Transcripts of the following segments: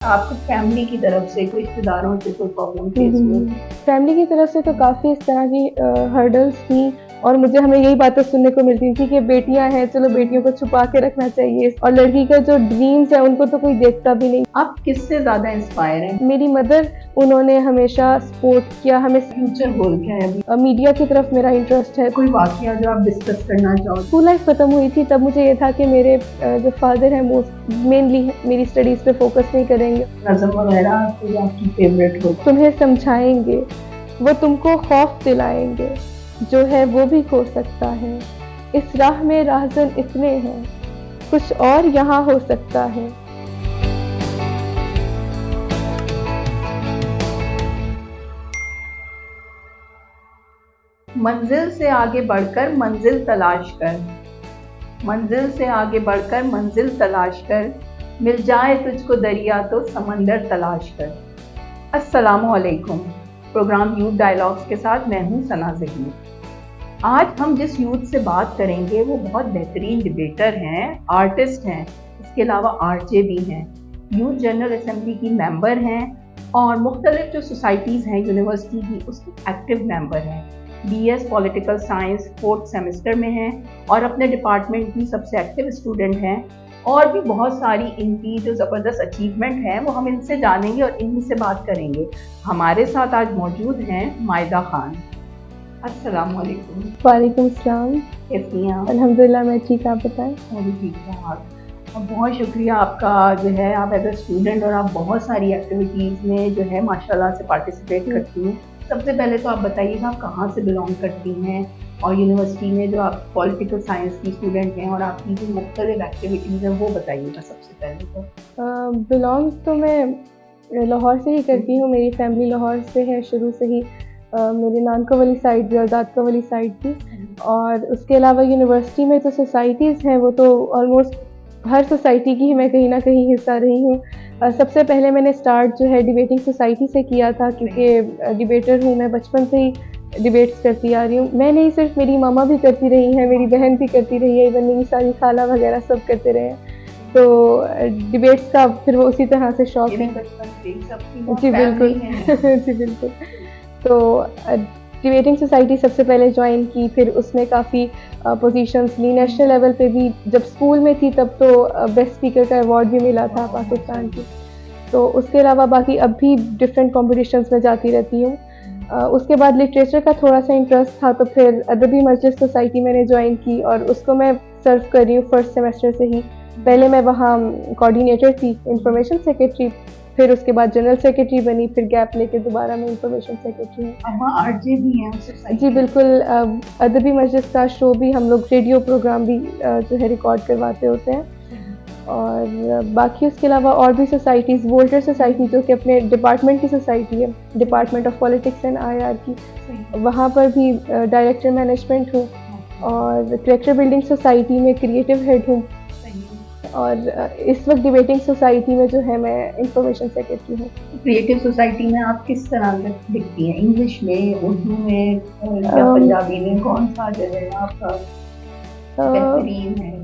आपको फैमिली की तरफ से कोई रिश्तेदारों से कोई प्रॉब्लम फेस हुई? फैमिली की तरफ से तो काफ़ी इस तरह की हर्डल्स थी और मुझे हमें यही बातें सुनने को मिलती थी कि बेटियां हैं, चलो बेटियों को छुपा के रखना चाहिए और लड़की का जो ड्रीम्स है उनको तो कोई देखता भी नहीं। आप किससे ज़्यादा इंस्पायर हैं? मेरी मदर, उन्होंने हमेशा सपोर्ट किया हमें। फ्यूचर गोल क्या है अभी? मीडिया की तरफ मेरा इंटरेस्ट है। कोई वाकया जो आप डिस्कस करना चाहो? स्कूल लाइफ ख़त्म हुई थी तब मुझे ये था कि मेरे जो फादर हैं वो मेनली मेरी स्टडीज़ पे फोकस नहीं करेंगे। नज़म वगैरह कोई आपकी फेवरेट हो? तुम्हें समझाएंगे, वो तुमको खौफ दिलाएंगे, जो है वो भी खो सकता है। इस राह में राहज़न इतने हैं, कुछ और यहाँ हो सकता है। मंजिल से आगे बढ़कर मंजिल तलाश कर, मंजिल से आगे बढ़कर मंजिल तलाश कर, मिल जाए तुझको दरिया तो समंदर तलाश कर। अस्सलामु अलैकुम। प्रोग्राम यूथ डायलॉग्स के साथ मैं हूँ सना ज़हीर। आज हम जिस यूथ से बात करेंगे वो बहुत बेहतरीन डिबेटर हैं, आर्टिस्ट हैं, इसके अलावा आरजे भी हैं, यूथ जनरल असेंबली की मेंबर हैं और मुख्तलिफ जो सोसाइटीज़ हैं यूनिवर्सिटी की उसकी एक्टिव मेंबर हैं। BS political science 4th semester में हैं और अपने डिपार्टमेंट की सबसे एक्टिव स्टूडेंट हैं। और भी बहुत सारी इनकी जो ज़बरदस्त अचीवमेंट हैं वो हम इनसे जानेंगे और इन्हीं से बात करेंगे। हमारे साथ आज मौजूद हैं मायदा खान। अस्सलाम वालेकुम। वालेकुम सलाम। कैसी हैं आप? अल्हम्दुलिल्लाह मैं ठीक, आप बताएं? मैं भी ठीक हूँ। और बहुत शुक्रिया आपका जो है, आप एज अ स्टूडेंट और आप बहुत सारी एक्टिविटीज़ में जो है माशाल्लाह से पार्टिसिपेट करती हैं। सबसे पहले तो आप बताइएगा आप कहाँ से बिलोंग करती हैं और यूनिवर्सिटी में जो आप पॉलिटिकल साइंस की स्टूडेंट हैं और आपकी जो मुख्तलिफ एक्टिविटीज़ हैं वो बताइएगा सबसे पहले तो। बिलोंग तो मैं लाहौर से ही करती हूँ, मेरी फैमिली लाहौर से है शुरू से ही। मेरे नानका वाली साइड भी और दादका वाली साइड भी। और उसके अलावा यूनिवर्सिटी में जो सोसाइटीज़ हैं वो तो ऑलमोस्ट हर सोसाइटी की ही मैं कहीं ना कहीं हिस्सा रही हूँ। सबसे पहले मैंने स्टार्ट जो है डिबेटिंग सोसाइटी से किया था, क्योंकि डिबेटर हूँ मैं, बचपन से ही डिबेट्स करती आ रही हूँ। मैं नहीं, सिर्फ मेरी मामा भी करती रही हैं, मेरी बहन भी करती रही है, इवन मेरी सारी खाला वगैरह सब करते रहे हैं। तो डिबेट्स का फिर वो उसी तरह से शौक है। जी बिल्कुल। जी बिल्कुल। तो डिबेटिंग सोसाइटी सबसे पहले ज्वाइन की, फिर उसमें काफ़ी पोजीशंस ली नेशनल लेवल पे भी। जब स्कूल में थी तब तो बेस्ट स्पीकर का अवार्ड भी मिला था पाकिस्तान की। तो उसके अलावा बाकी अब भी डिफरेंट कॉम्पिटिशन्स में जाती रहती हूँ। उसके बाद लिटरेचर का थोड़ा सा इंटरेस्ट था तो फिर अदबी मजलिस सोसाइटी मैंने ज्वाइन की और उसको मैं सर्व कर रही हूँ फर्स्ट सेमेस्टर से ही। पहले मैं वहाँ कोऑर्डिनेटर थी, इंफॉर्मेशन सेक्रेटरी, फिर उसके बाद जनरल सेक्रेटरी बनी, फिर गैप लेके दोबारा मैं इंफॉर्मेशन सेक्रेटरी हूँ। अब आरजे भी हैं? जी बिल्कुल। अदबी मजलिस का शो भी हम लोग, रेडियो प्रोग्राम भी जो है रिकॉर्ड करवाते होते हैं। और बाकी उसके अलावा और भी सोसाइटीज़, वोल्टर सोसाइटी जो कि अपने डिपार्टमेंट की सोसाइटी है, department of politics and IR की, वहाँ पर भी डायरेक्टर मैनेजमेंट हूँ। और करेक्टर बिल्डिंग सोसाइटी में क्रिएटिव हेड हूँ। और इस वक्त डिबेटिंग सोसाइटी में जो है मैं इंफॉर्मेशन सेक्रेटरी हूँ। क्रिएटिव सोसाइटी में आप किस तरह दिखती हैं? इंग्लिश में, उर्दू में या पंजाबी में? कौन सा जो है आपका बेहतरीन है?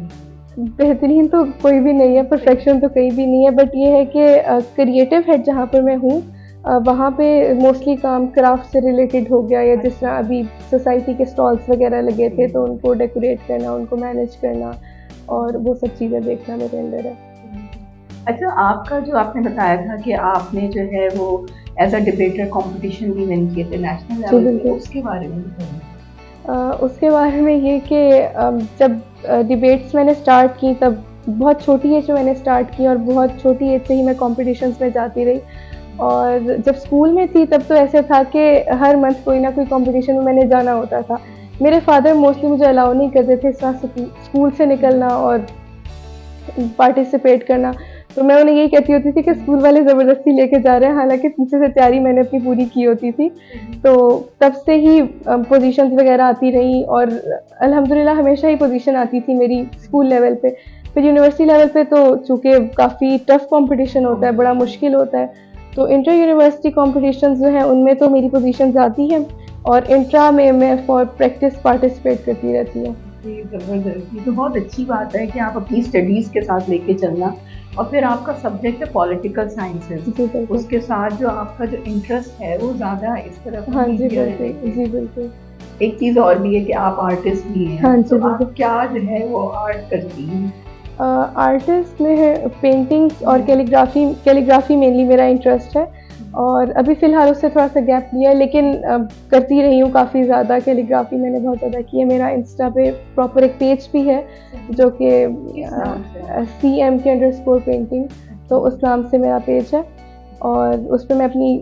बेहतरीन तो कोई भी नहीं है, परफेक्शन तो कहीं भी नहीं है, बट ये है कि क्रिएटिव हेड जहाँ पर मैं हूँ वहाँ पे मोस्टली काम क्राफ्ट से रिलेटेड हो गया, या जिस तरह अभी सोसाइटी के स्टॉल्स वगैरह लगे थे तो उनको डेकोरेट करना, उनको मैनेज करना और वो सब चीज़ें देखना मेरे अंदर है। अच्छा, आपका जो आपने बताया था कि आपने जो है वो एज अ डिबेटर कंपटीशन भी विन किए थे नेशनल लेवल पे, उसके बारे में बताइए। उसके बारे में ये कि जब डिबेट्स मैंने स्टार्ट की तब बहुत छोटी एज में मैंने स्टार्ट की और बहुत छोटी एज से ही मैं कॉम्पिटिशन्स में जाती रही। और जब स्कूल में थी तब तो ऐसे था कि हर मंथ कोई ना कोई कंपटीशन में मैंने जाना होता था। मेरे फादर मोस्टली मुझे अलाउ नहीं करते थे इस तरह स्कूल से निकलना और पार्टिसिपेट करना। तो मैं उन्हें यही कहती होती थी कि स्कूल वाले ज़बरदस्ती लेके जा रहे हैं, हालांकि पीछे से तैयारी मैंने अपनी पूरी की होती थी। तो तब से ही पोजीशंस वगैरह आती रही और अल्हम्दुलिल्लाह हमेशा ही पोजीशन आती थी मेरी स्कूल लेवल पे। फिर यूनिवर्सिटी लेवल पे तो चूँकि काफ़ी टफ कंपटीशन होता है, बड़ा मुश्किल होता है, तो इंटर यूनिवर्सिटी कॉम्पिटिशन्स जो हैं उनमें तो मेरी पोजीशंस आती हैं और इंट्रा में मैं फॉर प्रैक्टिस पार्टिसिपेट करती रहती हूँ। जी, ज़बरदस्त। ये तो बहुत अच्छी बात है कि आप अपनी स्टडीज़ के साथ लेके चलना, और फिर आपका सब्जेक्ट है पॉलिटिकल साइंसेज़, जी, बिल्कुल। उसके साथ जो आपका जो इंटरेस्ट है वो ज़्यादा इस तरफ हाँ जी, मीडिया बिल्कुल। रिलेटेड। जी, बिल्कुल। एक चीज़ और भी है कि आप आर्टिस्ट भी हैं, हाँ तो जी, बिल्कुल। आप क्या जो है वो आर्ट करती हैं? आर्टिस्ट में है पेंटिंग्स और कैलीग्राफ़ी कैलीग्राफ़ी मेनली मेरा इंटरेस्ट है और अभी फ़िलहाल उससे थोड़ा-सा गैप लिया है लेकिन करती रही हूँ काफ़ी ज़्यादा कैलीग्राफ़ी मैंने बहुत ज़्यादा की है। मेरा इंस्टा पे प्रॉपर एक पेज भी है जो कि किस नाम से? CMK_पेंटिंग तो उस नाम से मेरा पेज है और उस पे मैं अपनी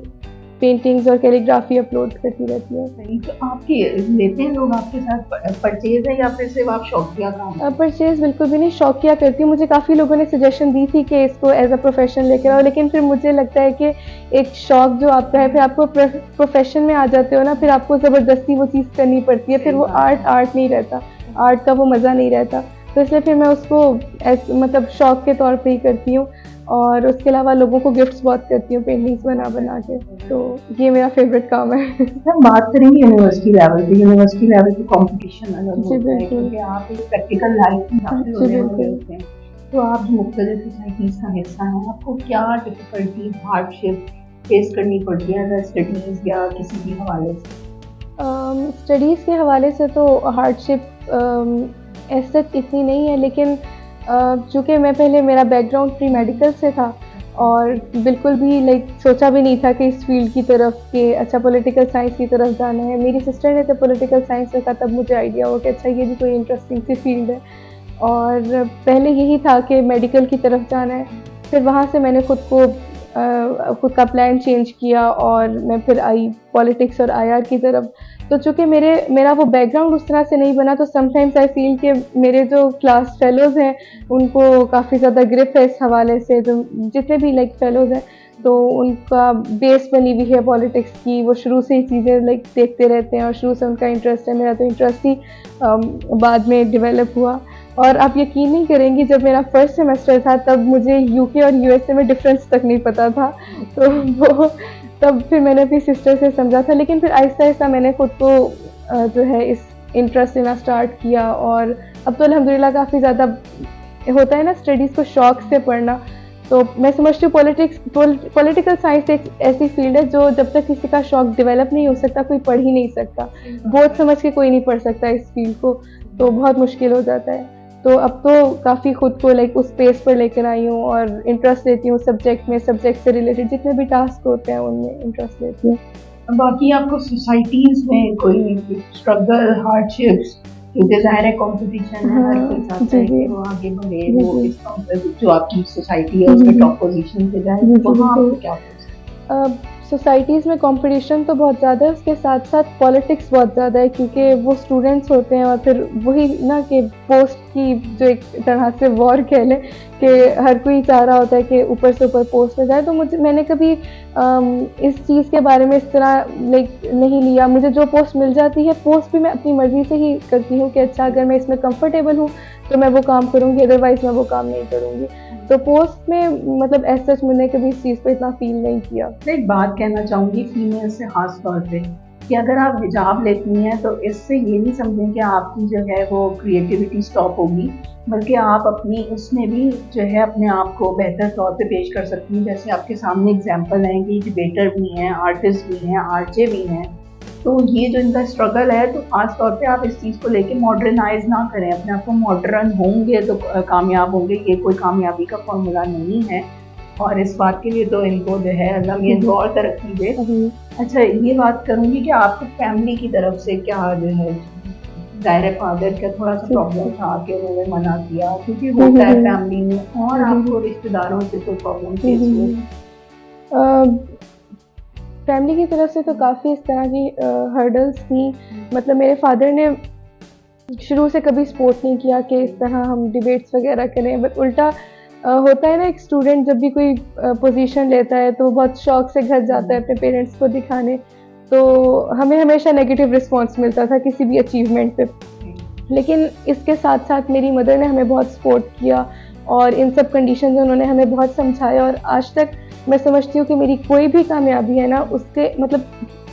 पेंटिंग्स और कैलीग्राफ़ी अपलोड करती रहती हूँ। सही, तो आपकी लेते हैं लोग आपके साथ परचेज़ है या फिर सिर्फ़ आप शौकिया काम? परचेज़ बिल्कुल भी नहीं, शौकिया करती हूँ। मुझे काफ़ी लोगों ने सजेशन दी थी कि इसको एज़ अ प्रोफ़ेशन लेकर आओ, लेकिन फिर मुझे लगता है कि एक शौक जो आपका है, फिर आपको प्रोफ़ेशन में आ जाते हो ना, फिर आपको ज़बरदस्ती वो चीज़ करनी पड़ती है, फिर वो आर्ट नहीं रहता, आर्ट का वो मज़ा नहीं रहता। तो इसलिए फिर मैं उसको मतलब शौक के तौर पे ही करती हूँ और उसके अलावा लोगों को गिफ्ट्स बहुत करती हूँ पेंटिंग्स बना-बना के, तो ये मेरा फ़ेवरेट काम है। हम बात करेंगे यूनिवर्सिटी लेवल पे। यूनिवर्सिटी लेवल पे कंपटीशन अलग जी, होता है बिल्कुल। क्योंकि आप एक प्रैक्टिकल लाइफ में दाखिल जी, होने वाले बिल्कुल। होते हैं। तो आप जो मुख्तलिफ सोसाइटीज़ का हिस्सा हैं, आपको क्या डिफ़िकल्टी, हार्डशिप फेस करनी पड़ती है अगर स्टडीज़ या किसी भी हवाले से? स्टडीज़ के हवाले से तो हार्डशिप एज़ सच इतनी नहीं है लेकिन चूँकि मैं पहले मेरा बैकग्राउंड प्री मेडिकल से था और बिल्कुल भी लाइक सोचा भी नहीं था कि इस फ़ील्ड की तरफ कि अच्छा पॉलिटिकल साइंस की तरफ जाना है। मेरी सिस्टर ने जब पॉलिटिकल साइंस रखा तब मुझे आइडिया हुआ कि अच्छा ये भी कोई इंटरेस्टिंग सी फ़ील्ड है और पहले यही था कि मेडिकल की तरफ जाना है। फिर वहाँ से मैंने खुद का प्लान चेंज किया और मैं फिर आई पॉलिटिक्स और आईआर की तरफ। तो चूँकि मेरा वो बैकग्राउंड उस तरह से नहीं बना तो समटाइम्स आई फ़ील कि मेरे जो क्लास फ़ेलोज़ हैं, उनको काफ़ी ज़्यादा ग्रिप है इस हवाले से जो जितने भी लाइक फ़ेलोज़ हैं, तो उनका बेस बनी हुई है पॉलिटिक्स की, वो शुरू से ही चीज़ें लाइक देखते रहते हैं और शुरू से उनका इंटरेस्ट है, मेरा तो इंटरेस्ट ही बाद में डेवलप हुआ। और आप यकीन नहीं करेंगी जब मेरा फर्स्ट सेमेस्टर था तब मुझे यूके और यूएसए में डिफ़रेंस तक नहीं पता था। तो वो तब फिर मैंने अपनी सिस्टर से समझा था लेकिन फिर आहिस्ता-आहिस्ता मैंने खुद को जो है इस इंटरेस्ट लेना स्टार्ट किया और अब तो अल्हम्दुलिल्लाह काफ़ी ज़्यादा होता है ना स्टडीज़ को शौक से पढ़ना, तो मैं समझती हूँ पॉलिटिकल साइंस एक ऐसी फ़ील्ड है जो जब तक किसी का शौक डेवलप नहीं हो सकता, कोई पढ़ ही नहीं सकता। बोझ समझ के कोई नहीं पढ़ सकता इस फ़ील्ड को, तो बहुत मुश्किल हो जाता है। तो अब तो काफ़ी खुद को लाइक उस पेस पर लेकर आई हूँ और इंटरेस्ट लेती हूँ सब्जेक्ट में, सब्जेक्ट से रिलेटेड जितने भी टास्क होते हैं उनमें इंटरेस्ट लेती हूँ। बाकी आपको सोसाइटीज़ में कोई स्ट्रगल, हार्डशिप्स, क्योंकि ज़ाहिर है कॉम्पिटिशन है, हर कोई हाँ, चाहता जी, है जी। कि वो आगे बढ़े, जी, वो जी। इस जो आपकी सोसाइटी है हुँ, हुँ, उसमें हुँ। टॉप पोज़ीशन पे जाए, जी, तो जी, वहाँ बिल्कुल। आपको क्या फेस सोसाइटीज़ में कॉम्पिटिशन तो बहुत ज़्यादा है, उसके साथ-साथ पॉलिटिक्स बहुत ज़्यादा है क्योंकि वो स्टूडेंट्स होते हैं और फिर वही ना कि पोस्ट की जो एक तरह से वॉर कह लें कि हर कोई चाह रहा होता है कि ऊपर से ऊपर पोस्ट पे जाए। तो मैंने कभी इस चीज़ के बारे में इस तरह लाइक नहीं लिया। मुझे जो पोस्ट मिल जाती है, पोस्ट भी मैं अपनी मर्ज़ी से ही करती हूँ कि अच्छा अगर मैं इसमें कंफर्टेबल हूँ, तो मैं वो काम करूँगी, अदरवाइज़ मैं वो काम नहीं करूँगी। तो पोस्ट में मतलब एज़ सच मैंने कभी इस चीज़ को इतना फ़ील नहीं किया। मैं एक बात कहना चाहूँगी फीमेल से ख़ास तौर पे कि अगर आप हिजाब लेती हैं तो इससे ये नहीं समझें कि आपकी जो है वो क्रिएटिविटी स्टॉप होगी, बल्कि आप अपनी उसमें भी जो है अपने आप को बेहतर तौर पे पेश कर सकती हैं। जैसे आपके सामने एग्ज़ाम्पल हैं कि डिबेटर भी हैं, आर्टिस्ट भी हैं, आरजे भी हैं। तो ये जो इनका स्ट्रगल है तो ख़ास तौर पे आप इस चीज़ को लेके मॉडर्नाइज़ ना करें, अपने आप को मॉडर्न होंगे तो कामयाब होंगे, ये कोई कामयाबी का फ़ॉर्मूला नहीं है। और इस बात के लिए तो इनको जो है अल्लाह मियाँ इनको और तरक्की दे। अच्छा, ये बात करूँगी कि आपको फैमिली की तरफ से क्या जो है, ज़ाहिर है फादर का थोड़ा-सा प्रॉब्लम था कि उन्होंने मना किया क्योंकि होता है फैमिली में, और आपको रिश्तेदारों से कोई प्रॉब्लम फेस हुई? फैमिली की तरफ से तो काफ़ी इस तरह की हर्डल्स थी। मतलब मेरे फादर ने शुरू से कभी सपोर्ट नहीं किया कि इस तरह हम डिबेट्स वगैरह करें, बट उल्टा होता है ना एक स्टूडेंट जब भी कोई पोजीशन लेता है तो बहुत शौक से घर जाता है अपने पेरेंट्स को दिखाने, तो हमें हमेशा नेगेटिव रिस्पॉन्स मिलता था किसी भी अचीवमेंट पे। लेकिन इसके साथ-साथ मेरी मदर ने हमें बहुत सपोर्ट किया और इन सब कंडीशंस में उन्होंने हमें बहुत समझाया और आज तक मैं समझती हूँ कि मेरी कोई भी कामयाबी है ना, उसके मतलब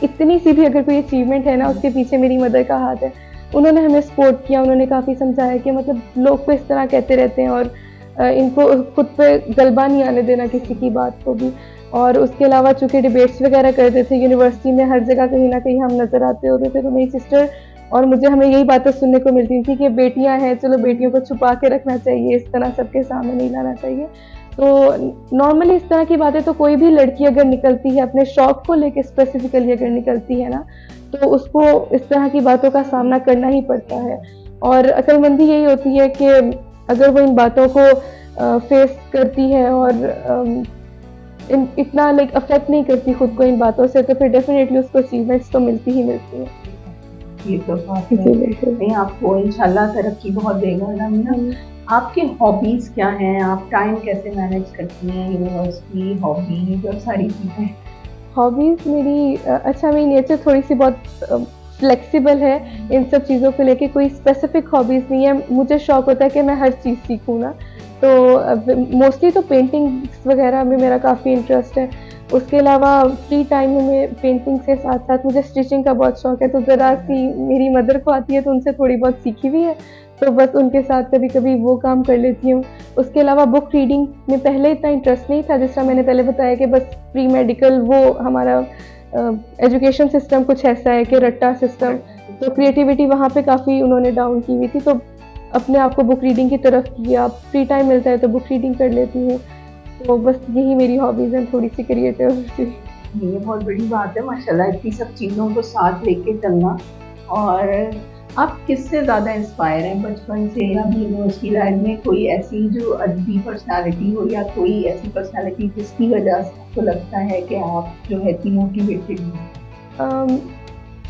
इतनी सी भी अगर कोई अचीवमेंट है ना, उसके पीछे मेरी मदर का हाथ है। उन्होंने हमें सपोर्ट किया, उन्होंने काफ़ी समझाया कि मतलब लोग तो इस तरह कहते रहते हैं और इनको खुद पे गलबा नहीं आने देना किसी की बात को भी। और उसके अलावा चूँकि डिबेट्स वगैरह करते थे यूनिवर्सिटी में, हर जगह कहीं न कहीं हम नज़र आते होते थे, तो मेरी सिस्टर और मुझे हमें यही बातें सुनने को मिलती थी कि बेटियाँ हैं, चलो बेटियों को छुपा के रखना चाहिए, इस तरह सबके सामने नहीं लाना चाहिए। तो नॉर्मली इस तरह की बातें तो कोई भी लड़की अगर निकलती है, अपने शौक को लेके स्पेसिफिकली अगर निकलती है ना, तो उसको इस तरह की बातों का सामना करना ही पड़ता है। और अक्लमंदी यही होती है कि अगर वो इन बातों को फेस करती है और इतना लाइक अफेक्ट नहीं करती खुद को इन बातों से, तो फिर डेफिनेटली उसको अचीवमेंट्स तो मिलती ही मिलती है। ये तो बात जी है। बिल्कुल। नहीं, आपको इंशाल्लाह तरक्की बहुत देगा ना। आपकी हॉबीज क्या हैं? आप टाइम कैसे मैनेज करती हैं? यूनिवर्सिटी, हॉबीज और सारी चीजें। हॉबीज़ मेरी अच्छा मेरी नेचर थोड़ी-सी बहुत फ्लेक्सिबल है इन सब चीज़ों को लेके, कोई स्पेसिफिक हॉबीज़ नहीं है। मुझे शौक होता है कि मैं हर चीज़ सीखूँ ना, तो मोस्टली तो पेंटिंग्स वगैरह में मेरा काफ़ी इंटरेस्ट है। उसके अलावा फ्री टाइम में मैं पेंटिंग के साथ-साथ मुझे स्टिचिंग का बहुत शौक है, तो ज़रा-सी मेरी मदर को आती है तो उनसे थोड़ी बहुत सीखी भी है, तो बस उनके साथ कभी-कभी वो काम कर लेती हूँ। उसके अलावा बुक रीडिंग में पहले इतना इंटरेस्ट नहीं था, जिस तरह मैंने पहले बताया कि बस प्री मेडिकल वो हमारा एजुकेशन सिस्टम कुछ ऐसा है कि रट्टा सिस्टम, तो क्रिएटिविटी वहाँ पे काफ़ी उन्होंने डाउन की हुई थी, तो अपने आप को बुक रीडिंग की तरफ किया। फ्री टाइम मिलता है तो बुक रीडिंग कर लेती हूँ, तो बस यही मेरी हॉबीज़ हैं, थोड़ी-सी क्रिएटिव सी। ये बहुत बड़ी बात है माशाल्लाह, इतनी सब चीज़ों को साथ लेके चलना। और आप किससे ज़्यादा इंस्पायर हैं बचपन से या अभी यूनिवर्सिटी लाइफ में? कोई ऐसी जो अदबी पर्सनालिटी हो या कोई ऐसी पर्सनालिटी जिसकी वजह से आपको लगता है कि आप जो है इतनी मोटिवेटेड हैं? अम,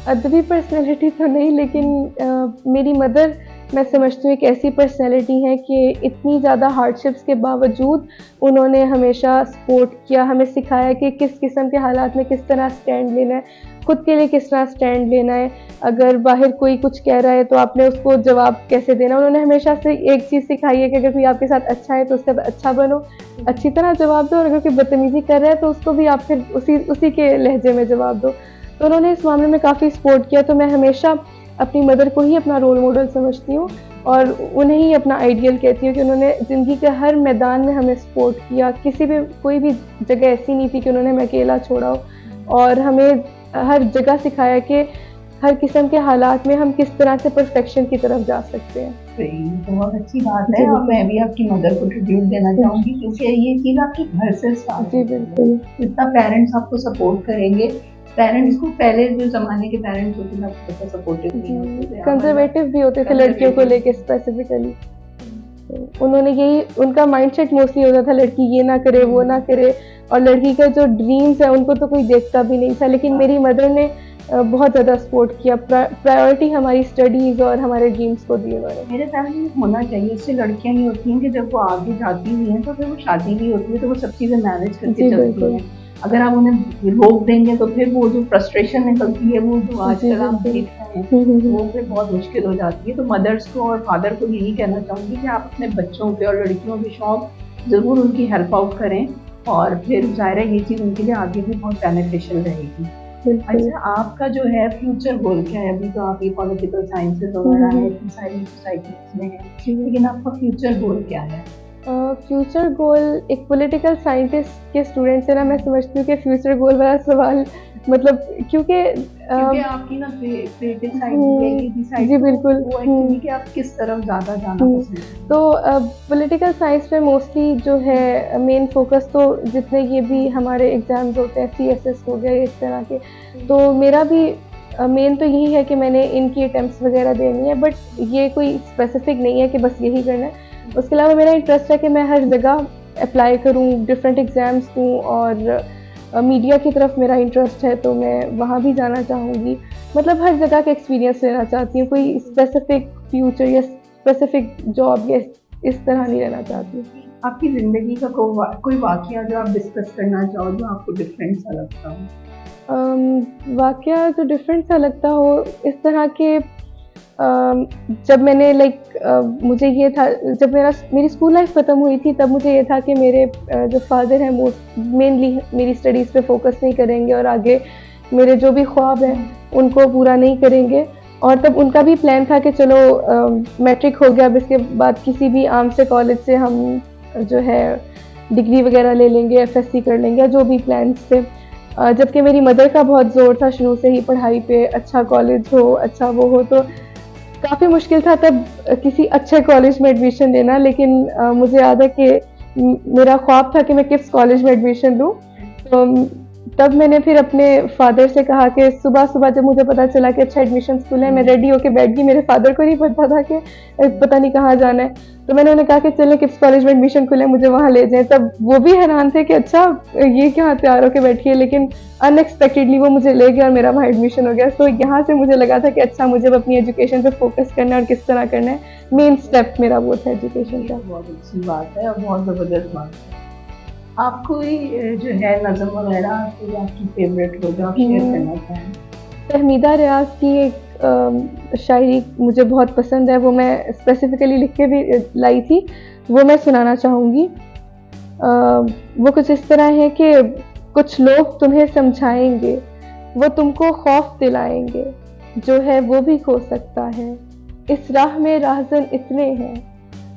अदबी पर्सनैलिटी तो नहीं, लेकिन मेरी मदर मैं समझती हूँ एक ऐसी पर्सनैलिटी है कि इतनी ज़्यादा हार्डशिप्स के बावजूद उन्होंने हमेशा सपोर्ट किया, हमें सिखाया कि किस किस्म के हालात में किस तरह स्टैंड लेना है, खुद के लिए किस तरह स्टैंड लेना है। अगर बाहर कोई कुछ कह रहा है तो आपने उसको जवाब कैसे देना। उन्होंने हमेशा से एक चीज़ सिखाई है कि अगर कोई आपके साथ अच्छा है तो उसका अच्छा बनो, अच्छी तरह जवाब दो, और अगर कोई बदतमीज़ी कर रहा है तो उसको भी आप फिर उसी के लहजे में जवाब दो। तो उन्होंने इस मामले में काफ़ी सपोर्ट किया, तो मैं हमेशा अपनी मदर को ही अपना रोल मॉडल समझती हूँ और उन्हें ही अपना आइडियल कहती हूँ कि उन्होंने ज़िंदगी के हर मैदान में हमें सपोर्ट किया। किसी भी कोई भी जगह ऐसी नहीं थी कि उन्होंने हमें अकेला छोड़ा हो, और हमें हर जगह सिखाया कि हर किस्म के हालात में हम किस तरह से परफेक्शन की तरफ जा सकते हैं। सही, बहुत अच्छी बात है। और मैं भी आपकी मदर को ट्रिब्यूट देना चाहूँगी, क्योंकि ये चीज़ आपके घर से स्टार्ट जी होती है। बिल्कुल। जितना पेरेंट्स आपको सपोर्ट करेंगे, पेरेंट्स को पहले जो ज़माने के पेरेंट्स होते थे आपको पता सपोर्टिव नहीं होते थे। कंजर्वेटिव भी होते थे लड़कियों को लेके स्पेसिफिकली। तो उन्होंने यही, उनका माइंडसेट मोस्टली होता था लड़की ये ना करे, वो ना करे, और लड़की का जो ड्रीम्स है उनको तो कोई देखता भी नहीं था। लेकिन मेरी मदर ने बहुत ज़्यादा सपोर्ट किया, प्रायोरिटी हमारी स्टडीज़ और हमारे ड्रीम्स को दी उन्होंने। मेरे फैमिली में होना चाहिए। इससे लड़कियां ही होती हैं कि जब वो आगे जाती हुई हैं तो फिर वो शादी भी होती है तो वो सब चीज़ें मैनेज करके जी चलती बिल्कुल। हैं। अगर आप उन्हें रोक देंगे तो फिर वो जो फ्रस्ट्रेशन निकलती है, वो जो जी आजकल आप बिल्कुल। देख रहे हैं, वो फिर बहुत मुश्किल हो जाती है। तो मदर्स को और फादर को यही कहना चाहूँगी कि आप अपने बच्चों के और लड़कियों के शौक ज़रूर उनकी हेल्प आउट करें, और फिर ज़ाहिर है ये चीज़ उनके लिए आगे भी बहुत बेनिफिशियल रहेगी। बिल्कुल। अच्छा, आपका जो है फ्यूचर गोल क्या है? अभी तो आप ये पॉलिटिकल साइंसेज़ वगैरह है, इतनी सारी सोसाइटीज़ में हैं, लेकिन आपका फ्यूचर गोल क्या है? फ्यूचर गोल एक पॉलिटिकल साइंटिस्ट के स्टूडेंट से ना मैं समझती हूँ कि फ्यूचर गोल वाला सवाल, मतलब क्योंकि आपकी ना क्रिएटिव साइड भी है, ये भी साइड, जी बिल्कुल। वो एक्चुअली कि आप किस तरफ ज़्यादा जाना पसंद करते तो पॉलिटिकल साइंस में मोस्टली जो है मेन फोकस, तो जितने ये भी हमारे एग्ज़ाम्स होते हैं, CSS हो गया इस तरह के, तो मेरा भी मेन तो यही है कि मैंने इनकी अटेम्प्ट्स वगैरह देनी है, बट ये कोई स्पेसिफिक नहीं है कि बस यही करना है। उसके अलावा मेरा इंटरेस्ट है कि मैं हर जगह अप्लाई करूँ, डिफरेंट एग्ज़ाम्स दूँ, और मीडिया की तरफ मेरा इंटरेस्ट है तो मैं वहाँ भी जाना चाहूँगी। मतलब हर जगह का एक्सपीरियंस लेना चाहती हूँ, कोई स्पेसिफिक फ्यूचर या स्पेसिफिक जॉब या इस तरह नहीं रहना चाहती। हैं? आपकी ज़िंदगी का कोई वाक़या जो आप डिस्कस करना चाहो, जो आपको डिफरेंट सा लगता हो? वाक़या जो डिफरेंट सा लगता हो इस तरह के, जब मैंने मुझे ये था, जब मेरी स्कूल लाइफ ख़त्म हुई थी तब मुझे ये था कि मेरे जो फादर हैं वो मेनली मेरी स्टडीज़ पे फोकस नहीं करेंगे और आगे मेरे जो भी ख्वाब हैं उनको पूरा नहीं करेंगे। और तब उनका भी प्लान था कि चलो मैट्रिक हो गया, अब इसके बाद किसी भी आर्म से कॉलेज से हम जो है डिग्री वगैरह ले लेंगे, एफएससी कर लेंगे, जो भी प्लान्स थे। जबकि मेरी मदर का बहुत ज़ोर था शुरू से ही पढ़ाई पे, अच्छा कॉलेज हो, अच्छा वो हो, तो काफ़ी मुश्किल था तब किसी अच्छे कॉलेज में एडमिशन लेना। लेकिन मुझे याद है कि मेरा ख्वाब था कि मैं किस कॉलेज में एडमिशन लूँ। तो तब मैंने फिर अपने फादर से कहा कि सुबह-सुबह जब मुझे पता चला कि अच्छा एडमिशन खुले हैं, मैं रेडी होके बैठ गई। मेरे फादर को नहीं पता था कि पता नहीं कहाँ जाना है। तो मैंने उन्हें कहा कि चलें किस कॉलेज में एडमिशन खुले हैं, मुझे वहाँ ले जाएँ। तब वो भी हैरान थे कि अच्छा ये क्या तैयार होके बैठी है, लेकिन अनएक्सपेक्टेडली वो मुझे ले गया और मेरा वहाँ एडमिशन हो गया। तो यहाँ से मुझे लगा था कि अच्छा मुझे अब अपनी एजुकेशन पे फोकस करना है और किस तरह करना है। मेन स्टेप मेरा वो था एजुकेशन का। बहुत अच्छी बात है और बहुत ज़बरदस्त बात है। आप कोई जो है नज़म वगैरह कोई आपकी फेवरेट हो जो आप शेयर करना चाहें? तहमीदा रियाज की एक शायरी मुझे बहुत पसंद है, वो मैं स्पेसिफिकली लिख के भी लाई थी, वो मैं सुनाना चाहूँगी। वो कुछ इस तरह है कि कुछ लोग तुम्हें समझाएंगे, वो तुमको खौफ दिलाएंगे, जो है वो भी खो सकता है। इस राह में राहज़न इतने हैं,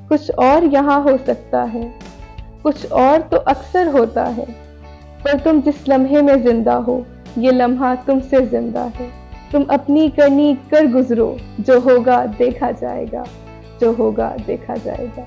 कुछ और यहाँ हो सकता है, कुछ और तो अक्सर होता है, पर तुम जिस लम्हे में जिंदा हो, ये लम्हा तुमसे जिंदा है। तुम अपनी करनी कर गुजरो, जो होगा देखा जाएगा, जो होगा देखा जाएगा।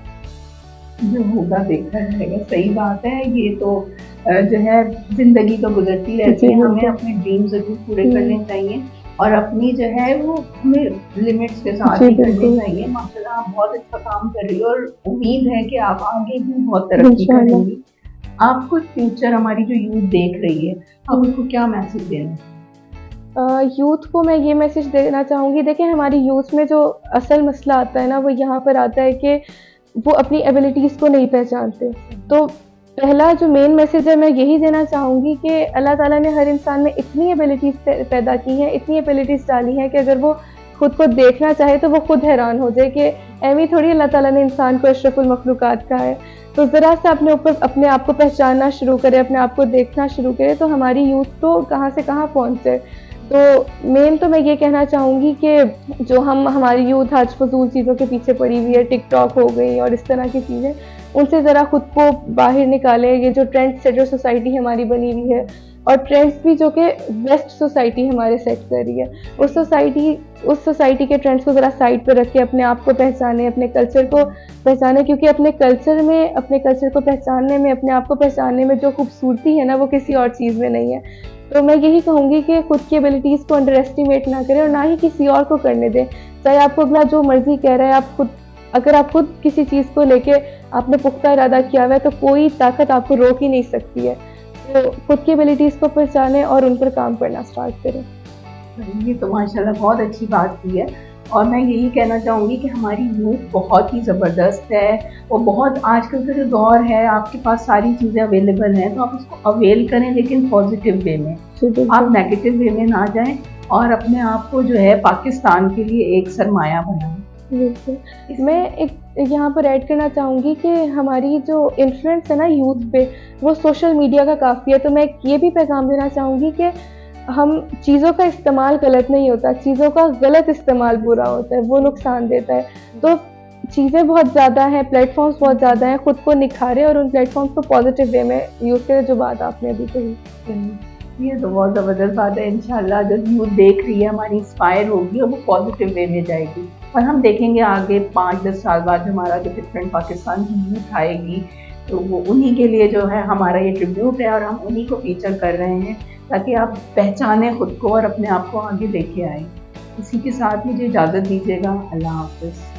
जो होगा देखा जाएगा, सही बात है। ये तो जो है जिंदगी तो गुजरती रहती है, हमें अपने ड्रीम जरूर पूरे करने चाहिए और अपनी जो है वो हमें लिमिट्स के साथ ही करनी चाहिए। माशाल्लाह आप बहुत अच्छा काम कर रही हो और उम्मीद है कि आप आगे भी बहुत तरक्की करेंगी। आपको फ्यूचर हमारी जो यूथ देख रही है, आप उनको क्या मैसेज देना? यूथ को मैं ये मैसेज देना चाहूँगी, देखिए हमारी यूथ में जो असल मसला आता है ना, वो यहाँ पर आता है कि वो अपनी एबिलिटीज़ को नहीं पहचानते। तो पहला जो मेन मैसेज है मैं यही देना चाहूँगी कि अल्लाह ताला ने हर इंसान में इतनी एबिलिटीज़ पैदा की हैं, इतनी एबिलिटीज़ डाली हैं कि अगर वो खुद को देखना चाहे तो वो खुद हैरान हो जाए कि ऐवी थोड़ी अल्लाह ताला ने इंसान को अशरफुल मखलूक़ात कहा है। तो ज़रा सा अपने आप को पहचानना शुरू करें, अपने आप को देखना शुरू करें, तो हमारी यूथ तो कहाँ से कहाँ पहुँच जाए। तो मेन तो मैं ये कहना चाहूँगी कि जो हमारी यूथ आज फ़ज़ूल चीज़ों के पीछे पड़ी हुई है, टिकटॉक हो गई और इस तरह की चीज़ें, उनसे ज़रा खुद को बाहर निकालें। ये जो ट्रेंड सेटर सोसाइटी हमारी बनी हुई है और ट्रेंड्स भी जो कि वेस्ट सोसाइटी हमारे सेट कर रही है, उस सोसाइटी के ट्रेंड्स को ज़रा साइड पर रख के अपने आप को पहचानें, अपने कल्चर को पहचानें, क्योंकि अपने कल्चर को पहचानने में, अपने आप को पहचानने में जो खूबसूरती है ना, वो किसी और चीज़ में नहीं है। तो मैं यही कहूँगी कि खुद की एबिलिटीज़ को अंडर एस्टिमेट ना करें और ना ही किसी और को करने दें। चाहे आपको अगला जो मर्ज़ी कह रहा है, अगर आप खुद किसी चीज़ को लेके आपने पुख्ता इरादा किया हुआ है, तो कोई ताकत आपको रोक ही नहीं सकती है। तो खुद की एबिलिटीज़ को पहचानें और उन पर काम करना स्टार्ट करें। ये तो माशाल्लाह बहुत अच्छी बात की है और मैं यही कहना चाहूँगी कि हमारी यूथ बहुत ही ज़बरदस्त है। वो बहुत आजकल का जो दौर है, आपके पास सारी चीज़ें अवेलेबल हैं, तो आप उसको अवेल करें, लेकिन पॉजिटिव वे में। आप नेगेटिव वे में ना जाएं और अपने आप को जो है पाकिस्तान के लिए एक सरमाया बनाएं। बिल्कुल। मैं एक यहाँ पर ऐड करना चाहूँगी कि हमारी जो इन्फ्लुएंस है ना यूथ पे, वो सोशल मीडिया का काफ़ी है। तो मैं ये भी पैगाम देना चाहूँगी कि हम चीज़ों का इस्तेमाल गलत नहीं होता, चीज़ों का गलत इस्तेमाल बुरा होता है, वो नुकसान देता है। तो चीज़ें बहुत ज़्यादा हैं, प्लेटफॉर्म्स बहुत ज़्यादा हैं, खुद को निखारें और उन प्लेटफॉर्म्स को पॉजिटिव वे में यूज़ करें, जो बात आपने अभी कही। ये तो बहुत ज़बरदस्त बात है। इंशाल्लाह जो यूथ देख रही है हमारी इंस्पायर होगी और वो पॉजिटिव वे में जाएगी और हम देखेंगे आगे 5-10 साल बाद हमारा जो डिफरेंट पाकिस्तान की यूथ आएगी, तो वो उन्हीं के लिए जो है हमारा ये ट्रिब्यूट है और हम उन्हीं को फीचर कर रहे हैं ताकि आप पहचानें खुद को और अपने आप को आगे लेके आएँ। इसी के साथ मुझे इजाज़त दीजिएगा। अल्लाह हाफ़िज़।